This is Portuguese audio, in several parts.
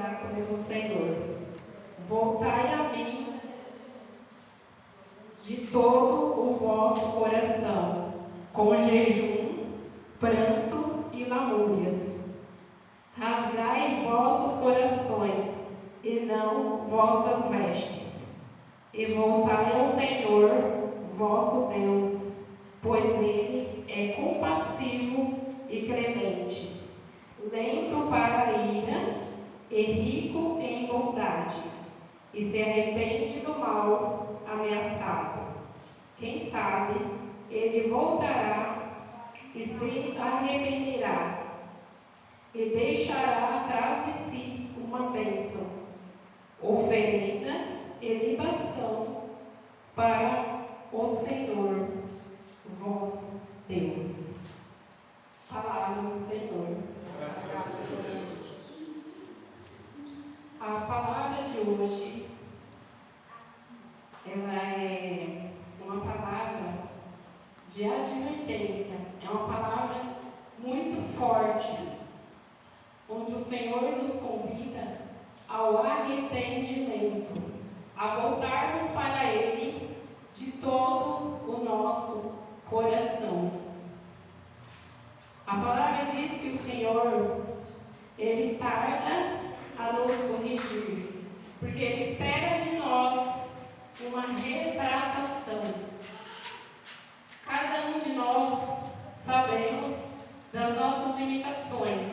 oráculo do Senhor. Voltai a mim de todo o vosso coração, com jejum, pranto e lamúrias. Rasgai vossos corações, e não vossas vestes, e voltai ao Senhor, vosso Deus, pois Ele é compassivo e clemente, lento para a ira e rico em bondade, e se arrepende do mal ameaçado. Quem sabe, ele voltará e se arrependerá, e deixará atrás de si uma bênção, oferenda e libação para o Senhor, vosso Deus. Palavra do Senhor. Graças a Deus. A palavra de hoje, ela é uma palavra de advertência, é uma palavra muito forte, onde o Senhor nos convida ao arrependimento, a voltarmos para Ele de todo o nosso coração. A palavra diz que o Senhor, Ele tarda a nos corrigir, porque Ele espera de nós uma retratação. Cada um de nós sabemos das nossas limitações,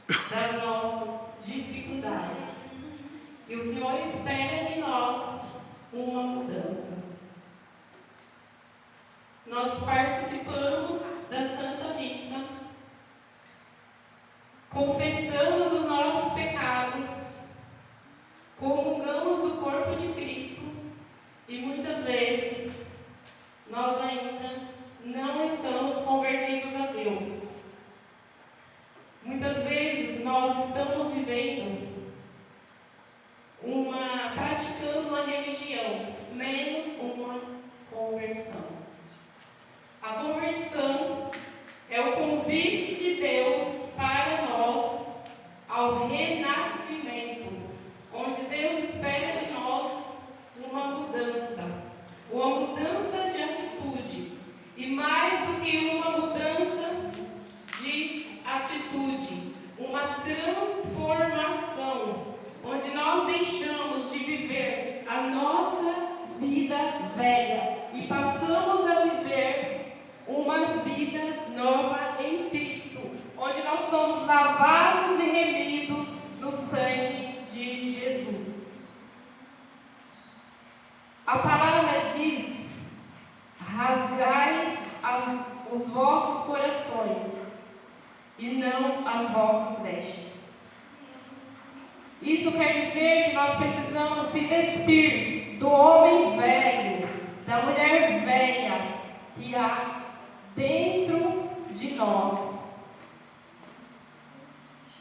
das nossas dificuldades, e o Senhor espera de nós uma mudança. Nós participamos da Santa Missa, confessamos os nossos pecados, comungamos do corpo de Cristo, e muitas vezes nós ainda não estamos convertidos a Deus. Muitas vezes nós estamos vivendo praticando uma religião, menos uma conversão. A conversão é o convite de Deus para nós ao renascimento, onde Deus espera de nós uma mudança de atitude, e mais do que uma mudança de atitude, uma transformação, onde nós deixamos de viver a nossa vida velha e passamos a viver uma vida nova em Cristo, onde nós somos lavados e remidos no sangue de Jesus. A palavra diz: rasgai os vossos corações e não as vossas vestes. Isso quer dizer que nós precisamos se despir do homem velho, da mulher velha que há dentro de nós,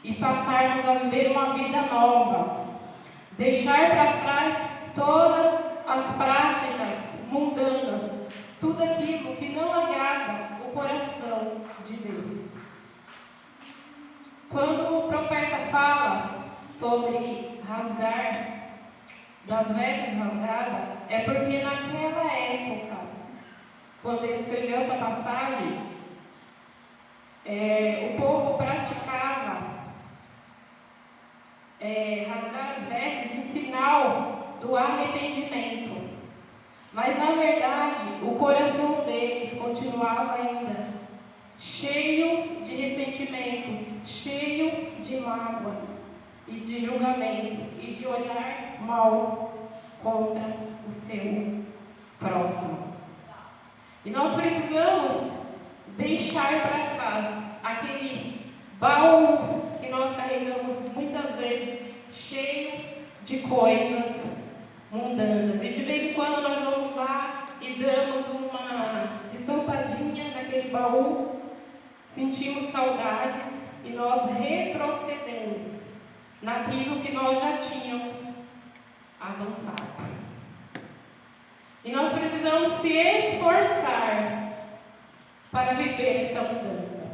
e passarmos a viver uma vida nova, deixar para trás todas as práticas mundanas, tudo aquilo que não agrada o coração de Deus. Quando o profeta fala sobre rasgar, das vestes rasgadas, é porque naquela época, quando ele escreveu essa passagem, o povo praticava rasgar as vestes em sinal do arrependimento. Mas na verdade, o coração deles continuava ainda cheio de ressentimento, cheio de mágoa e de julgamento e de olhar mal contra o seu próximo. E nós precisamos deixar para trás aquele baú que nós carregamos muitas vezes cheio de coisas mundanas. E de vez em quando nós vamos lá e damos uma destampadinha naquele baú, sentimos saudades e nós retrocedemos naquilo que nós já tínhamos avançado. E nós precisamos se esforçar para viver essa mudança.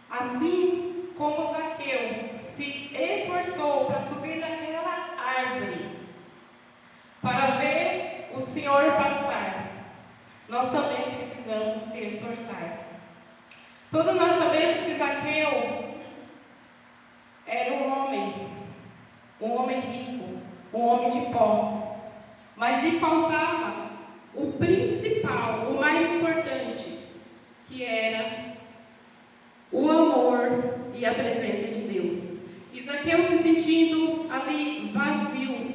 Assim como Zaqueu se esforçou para subir Todos nós sabemos que Zaqueu era um homem rico, um homem de posses. Mas lhe faltava o principal, o mais importante, que era o amor e a presença de Deus. E Zaqueu se sentindo ali vazio,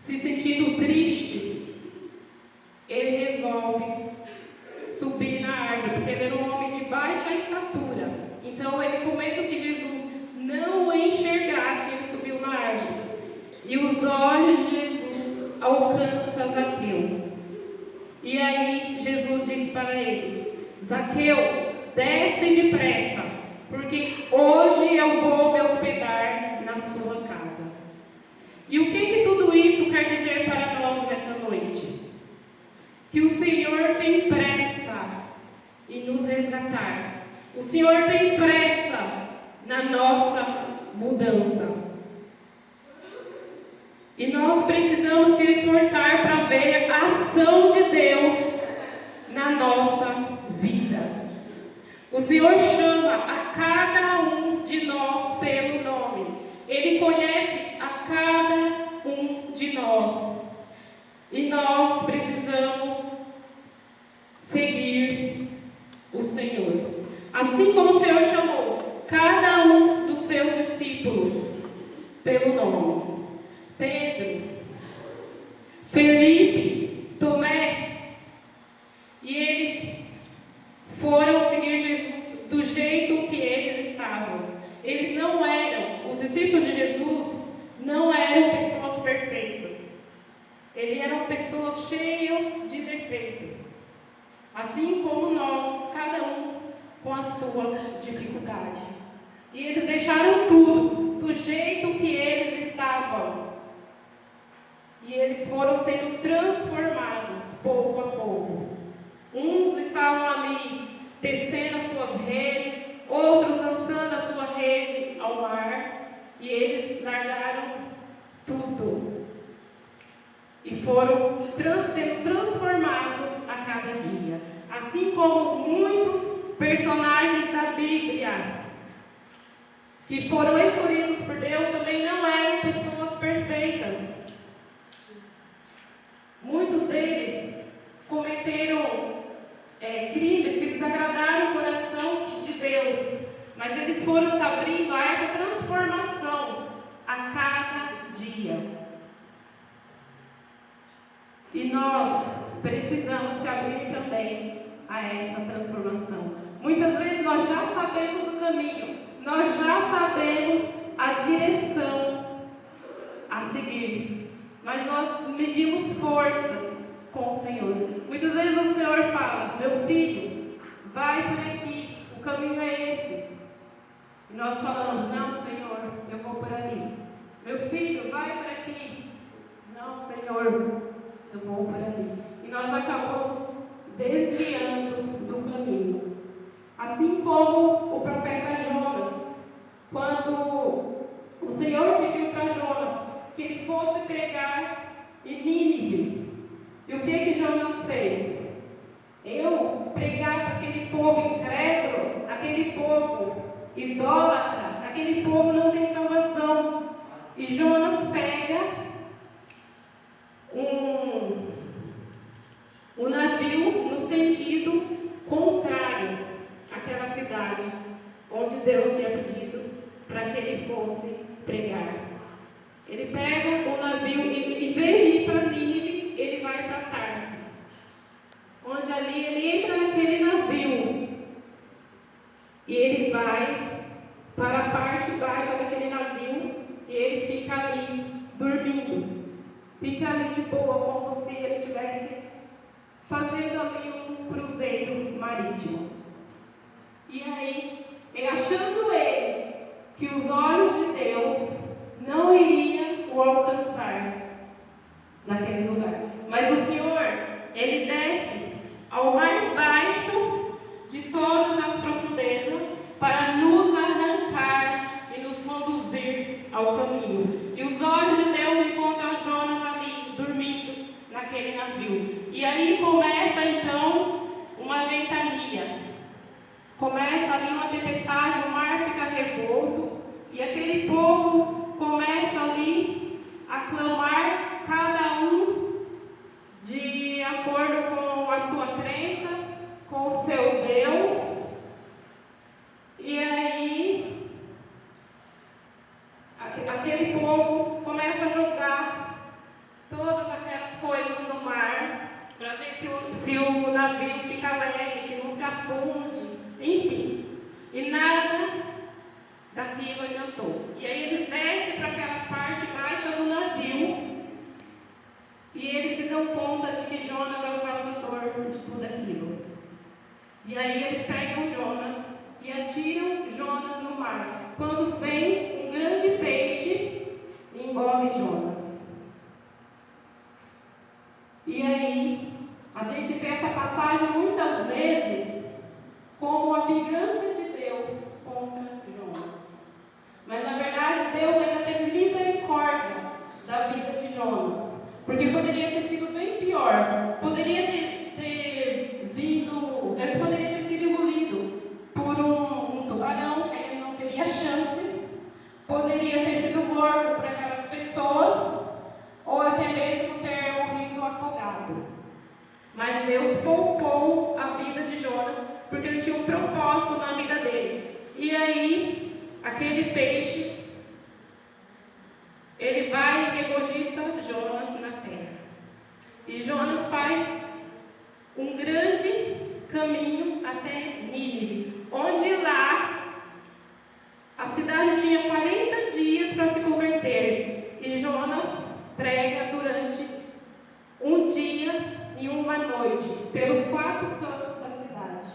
se sentindo triste, ele resolve subir na árvore, porque ele era um homem de baixa estatura. Então ele, com medo que Jesus não o enxergasse, ele subiu na árvore. E os olhos de Jesus alcançam Zaqueu. E aí Jesus disse para ele: Zaqueu, desce depressa, porque hoje eu vou me hospedar na sua casa. E o que tudo isso quer dizer para nós nessa noite? Que o Senhor tem pressa em nos resgatar. O Senhor tem pressa na nossa mudança. E nós precisamos se esforçar para ver a ação de Deus na nossa vida. O Senhor chama a cada um de nós pelo nome. Ele conhece a cada um de nós. E nós precisamos seguir o Senhor. Assim como o Senhor chamou cada um dos seus discípulos pelo nome. Pedro, Felipe, Tomé. E eles foram seguir Jesus do jeito que eles estavam. Eles não eram, os discípulos de Jesus não eram pessoas perfeitas. Eles eram pessoas cheias de defeitos. Assim como nós, cada um com a sua dificuldade. E eles deixaram tudo do jeito que eles estavam. E eles foram sendo transformados pouco a pouco. Uns estavam ali tecendo as suas redes, outros lançando a sua rede ao mar. E eles largaram tudo. E foram sendo transformados a cada dia. Assim como muitos personagens da Bíblia que foram escolhidos por Deus também não eram pessoas perfeitas. Muitos deles cometeram crimes que desagradaram o coração de Deus, mas eles foram se abrindo a essa transformação a cada dia. E nós precisamos se abrir também a essa transformação. Muitas vezes nós já sabemos o caminho, nós já sabemos a direção a seguir, mas nós medimos forças com o Senhor. Muitas vezes o Senhor fala: meu filho, vai por aqui, o caminho é esse. E nós falamos: não, Senhor, eu vou por ali. Meu filho, vai por aqui. Não, Senhor, eu vou por ali. E nós acabamos desviando do caminho. Assim como o profeta Jonas, quando o Senhor pediu para Jonas que ele fosse pregar em Nínive. E o que Jonas fez? Eu pregar para aquele povo incrédulo, aquele povo idólatra, aquele povo não tem salvação. E Jonas pega um navio no sentido contrário àquela cidade onde Deus tinha pedido para que ele fosse pregar. Ele pega o navio e, em vez de ir para Nínive, ele vai para Tarsis, onde ali ele entra naquele navio e ele vai para a parte baixa daquele navio e ele fica ali dormindo. Fica ali de boa, como se ele estivesse fazendo ali um cruzeiro marítimo. E aí, achando ele que os olhos de Deus não iriam o alcançar naquele lugar. Mas o Senhor, Ele desce ao mais baixo de todas as profundezas para nos arrancar e nos conduzir ao caminho. E os olhos de Deus encontram Jonas ali, dormindo naquele navio. E aí começa então uma ventania. E aí eles pegam Jonas e atiram Jonas no mar. Quando vem um grande peixe, engole Jonas. E aí, a gente vê essa passagem muitas vezes como a vingança de Deus contra Jonas. Mas na verdade, Deus ainda teve misericórdia da vida de Jonas. Porque poderia ter sido bem pior. Poderia ter vindo, ele poderia ter sido engolido por um tubarão, que ele não teria chance. Poderia ter sido morto por aquelas pessoas, ou até mesmo ter morrido afogado. Mas Deus poupou a vida de Jonas, porque ele tinha um propósito na vida dele. E aí, aquele peixe, ele vai e regurgita Jonas na terra. E Jonas faz um grande caminho até Nínive, onde lá a cidade tinha 40 dias para se converter. E Jonas prega durante um dia e uma noite, pelos 4 cantos da cidade.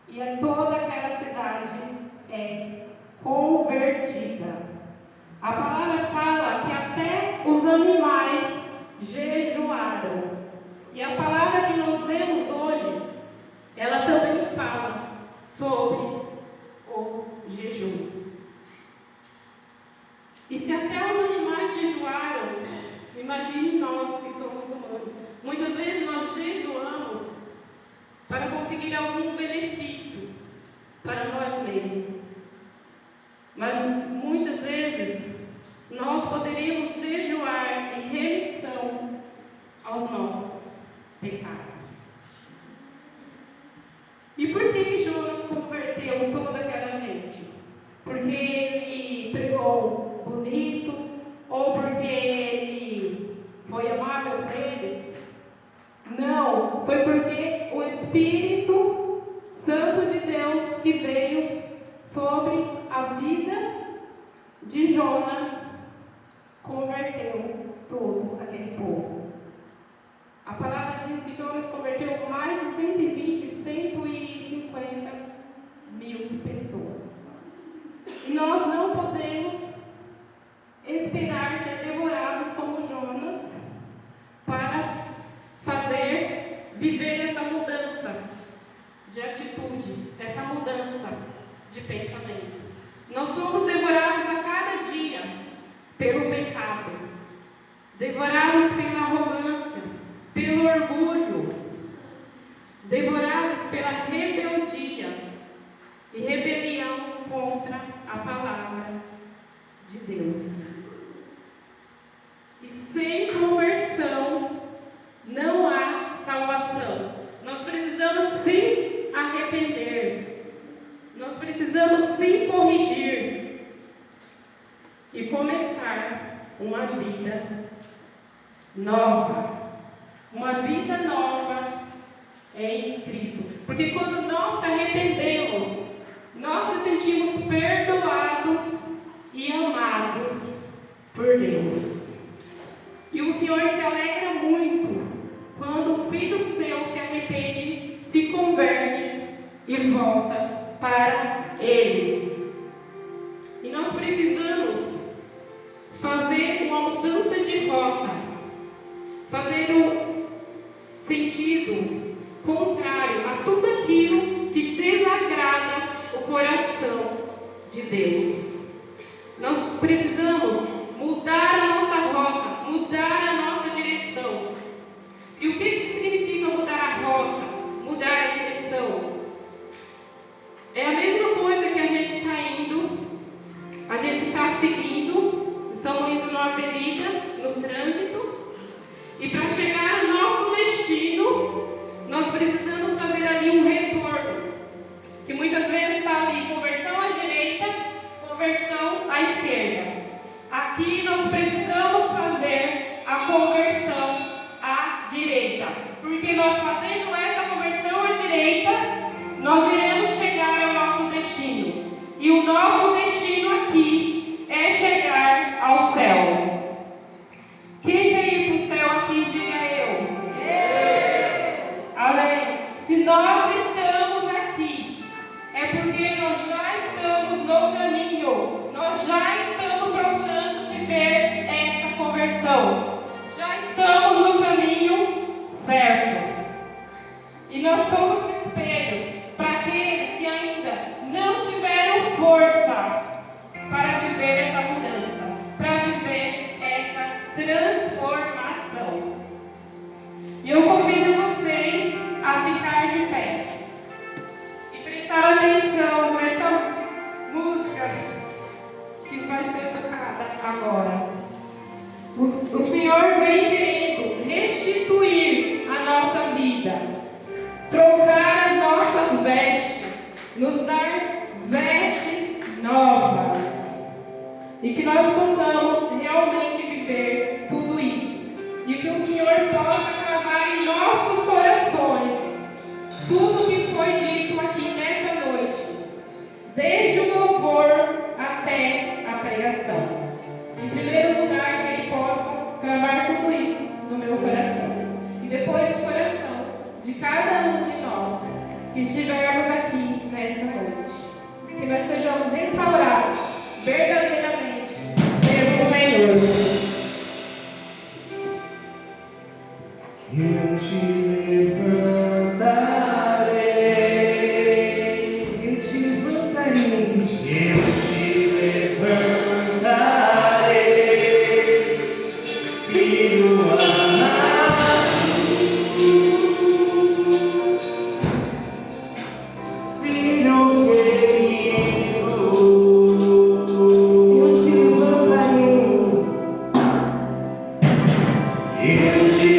E toda aquela cidade é convertida. A palavra fala que até os animais jejuaram. E a palavra que nós lemos hoje, ela também fala sobre o jejum. E se até os animais jejuaram, imagine nós que somos humanos. Muitas vezes nós jejuamos para conseguir algum benefício para nós mesmos. Mas muitas vezes nós poderíamos jejuar em remissão aos nossos pecados. E por que Jonas converteu toda aquela gente? Porque ele pregou bonito? Ou porque ele foi amável com eles? Não, foi porque o Espírito Santo de Deus que veio sobre a vida de Jonas converteu todo aquele povo. A palavra diz que Jonas converteu mais de 120, 150 mil pessoas. E nós não podemos esperar ser devorados como Jonas para viver essa mudança de atitude, essa mudança de pensamento. Nós somos devorados a cada dia pelo pecado, devorados pela arrogância, pelo orgulho, devorados pela rebeldia e rebelião contra a palavra de Deus. E sem conversão não há salvação. Nós precisamos se arrepender. Nós precisamos se corrigir e começar uma vida nova. Uma vida nova em Cristo. Porque quando nós se arrependemos, nós nos sentimos perdoados e amados por Deus. E o Senhor se alegra muito quando o filho seu se arrepende, se converte e volta para Ele. E nós precisamos fazer uma mudança de rota, fazer um sentido contrário a tudo aquilo que desagrada o coração de Deus. Nós precisamos mudar a nossa rota, mudar a nossa direção. E o que significa mudar a rota, mudar a direção? É a mesma coisa que a gente está indo, a gente está seguindo, estamos indo numa avenida, no trânsito, e para chegar ao nosso destino, nós precisamos fazer ali um retorno, que muitas vezes está ali conversão à direita, conversão à esquerda. Aqui nós precisamos fazer a conversão à direita, porque nós fazendo essa conversão à direita, nós iremos chegar ao nosso destino. E o nosso destino aqui é chegar ao céu. Quem quer ir para o céu aqui, diga eu. Amém. Se nós estamos agora. O Senhor vem querendo restituir a nossa vida, trocar as nossas vestes, nos dar vestes novas. E que nós possamos realmente viver tudo isso. E que o Senhor possa gravar em nossos corações tudo que foi dito aqui nessa noite, desde o louvor até a pregação. Em primeiro lugar, que Ele possa gravar tudo isso no meu coração. E depois no coração de cada um de nós que estivermos aqui nesta noite. Que nós sejamos restaurados verdadeiramente pelo Senhor. Eu te levantarei, eu te levantarei, eu te levantarei, filho amado, filho querido, eu te levantarei, eu te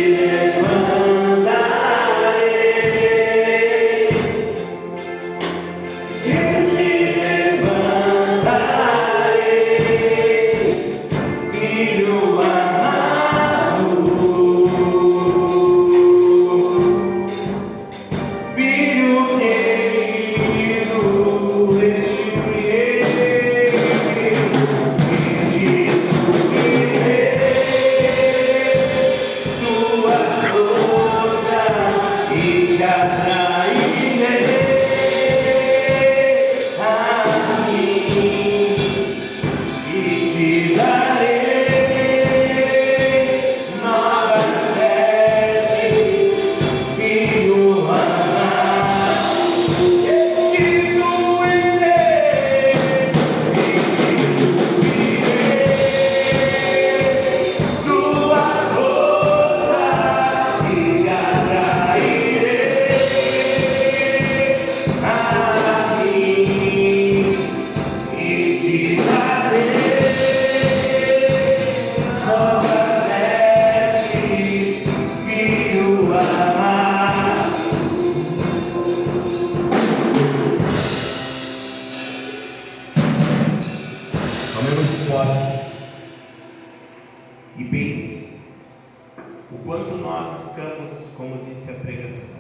e pense o quanto nós estamos, como disse a pregação,